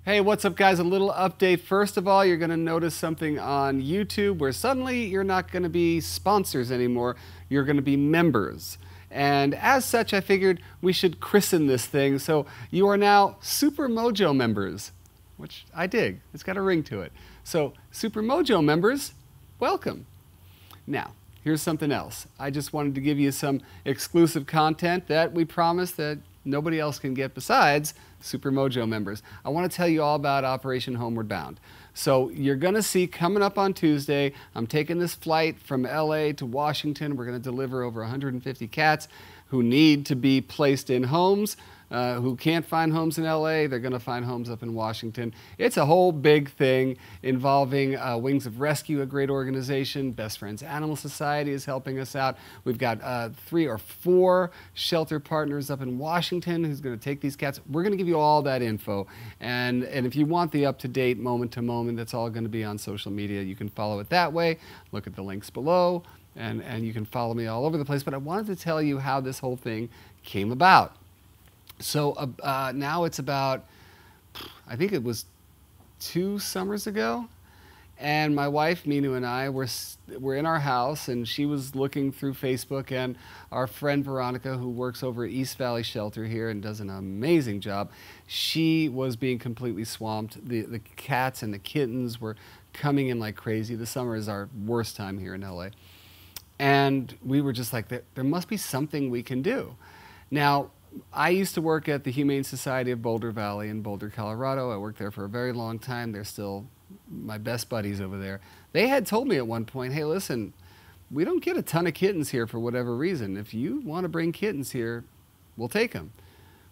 Hey, what's up guys? A little update. First of all, you're going to notice something on YouTube where suddenly you're not going to be sponsors anymore. You're going to be members. And as such, I figured we should christen this thing. So you are now Super Mojo members, which I dig. It's got a ring to it. So Super Mojo members, welcome. Now, here's something else. I just wanted to give you some exclusive content that we promise that nobody else can get besides Super Mojo members. I want to tell you all about Operation Homeward Bound. So you're going to see coming up on Tuesday, I'm taking this flight from LA to Washington. We're going to deliver over 150 cats who need to be placed in homes. Who can't find homes in LA, they're going to find homes up in Washington. It's a whole big thing involving Wings of Rescue, a great organization. Best Friends Animal Society is helping us out. We've got 3 or 4 shelter partners up in Washington who's going to take these cats. We're going to give you all that info. And if you want the up-to-date, moment-to-moment, that's all going to be on social media. You can follow it that way. Look at the links below, and you can follow me all over the place. But I wanted to tell you how this whole thing came about. So now it's about, I think it was 2 summers ago, and my wife, Minu, and I were in our house, and she was looking through Facebook, and our friend Veronica, who works over at East Valley Shelter here and does an amazing job, she was being completely swamped. The cats and the kittens were coming in like crazy. The summer is our worst time here in LA. And we were just like, there must be something we can do. Now, I used to work at the Humane Society of Boulder Valley in Boulder, Colorado. I worked there for a very long time. They're still my best buddies over there. They had told me at one point, hey, listen, we don't get a ton of kittens here for whatever reason. If you want to bring kittens here, we'll take them.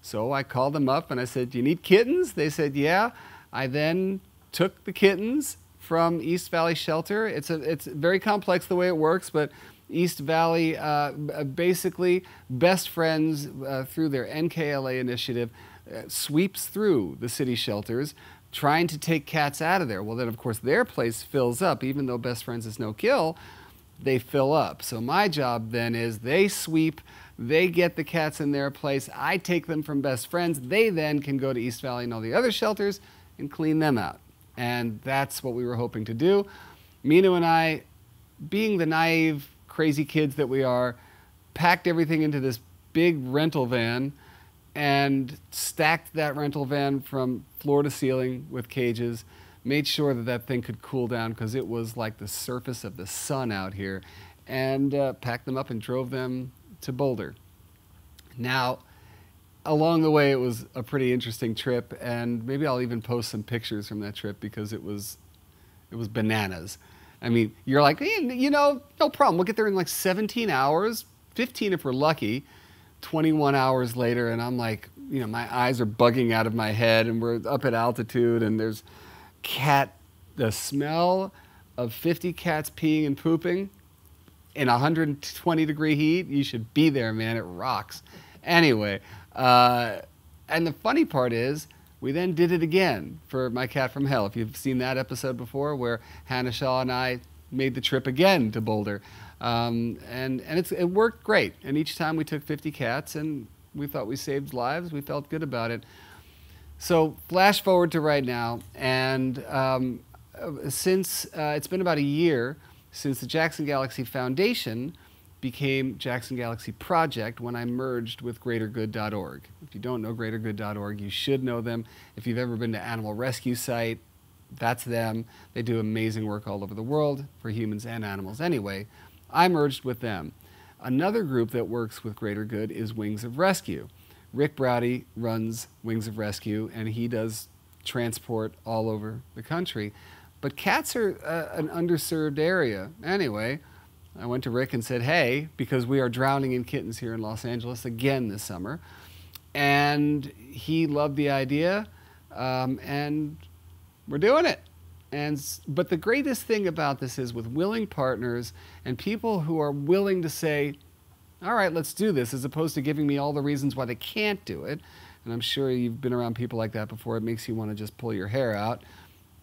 So I called them up and I said, do you need kittens? They said, yeah. I then took the kittens from East Valley Shelter. It's very complex the way it works, but East Valley, basically, Best Friends, through their NKLA initiative, sweeps through the city shelters, trying to take cats out of there. Well, then, of course, their place fills up. Even though Best Friends is no kill, they fill up. So my job then is they sweep, they get the cats in their place, I take them from Best Friends, they then can go to East Valley and all the other shelters and clean them out. And that's what we were hoping to do. Minu and I, being the naive, crazy kids that we are, packed everything into this big rental van and stacked that rental van from floor to ceiling with cages, made sure that that thing could cool down because it was like the surface of the sun out here, and packed them up and drove them to Boulder. Now, along the way, it was a pretty interesting trip, and maybe I'll even post some pictures from that trip because it was bananas. I mean, you're like, hey, you know, no problem. We'll get there in like 17 hours, 15 if we're lucky, 21 hours later, and I'm like, you know, my eyes are bugging out of my head, and we're up at altitude, and there's the smell of 50 cats peeing and pooping in 120-degree heat. You should be there, man. It rocks. Anyway, and the funny part is, we then did it again for My Cat from Hell. If you've seen that episode before, where Hannah Shaw and I made the trip again to Boulder. And it worked great. And each time we took 50 cats, and we thought we saved lives. We felt good about it. So flash forward to right now, and since it's been about a year since the Jackson Galaxy Foundation became Jackson Galaxy Project when I merged with GreaterGood.org. If you don't know GreaterGood.org, you should know them. If you've ever been to Animal Rescue Site, that's them. They do amazing work all over the world for humans and animals. Anyway, I merged with them. Another group that works with Greater Good is Wings of Rescue. Rick Browdy runs Wings of Rescue, and he does transport all over the country. But cats are an underserved area. Anyway, I went to Rick and said, hey, because we are drowning in kittens here in Los Angeles again this summer. And he loved the idea, and we're doing it. But the greatest thing about this is with willing partners and people who are willing to say, all right, let's do this, as opposed to giving me all the reasons why they can't do it. And I'm sure you've been around people like that before. It makes you want to just pull your hair out.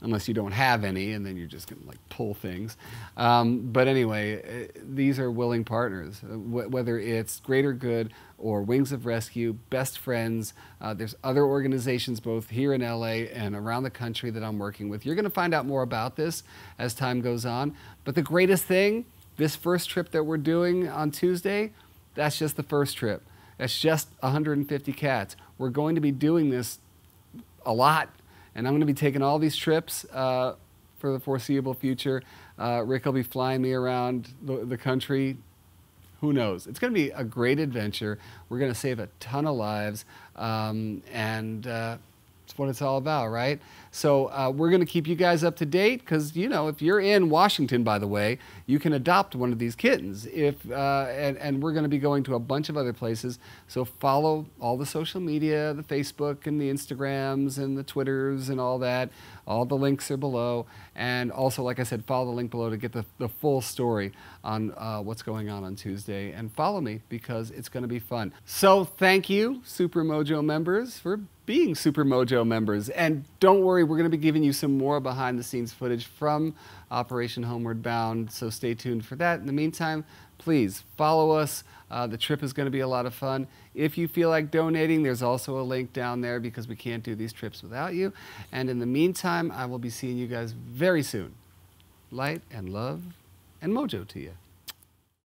unless you don't have any, and then you're just gonna like pull things. But anyway, these are willing partners, whether it's Greater Good or Wings of Rescue, Best Friends. There's other organizations both here in LA and around the country that I'm working with. You're gonna find out more about this as time goes on. But the greatest thing, this first trip that we're doing on Tuesday, that's just the first trip. That's just 150 cats. We're going to be doing this a lot, and I'm going to be taking all these trips for the foreseeable future. Rick will be flying me around the country. Who knows? It's going to be a great adventure. We're going to save a ton of lives, and it's what it's all about, right? So we're going to keep you guys up to date because, you know, if you're in Washington, by the way, you can adopt one of these kittens. And we're going to be going to a bunch of other places. So follow all the social media, the Facebook and the Instagrams and the Twitters and all that. All the links are below. And also, like I said, follow the link below to get the full story on what's going on Tuesday. And follow me because it's going to be fun. So thank you, Super Mojo members, for being Super Mojo members. And don't worry, we're going to be giving you some more behind the scenes footage from Operation Homeward Bound, so stay tuned for that. In the meantime, please follow us. The trip is going to be a lot of fun. If you feel like donating, there's also a link down there because we can't do these trips without you. And in the meantime, I will be seeing you guys very soon. Light and love and mojo to you.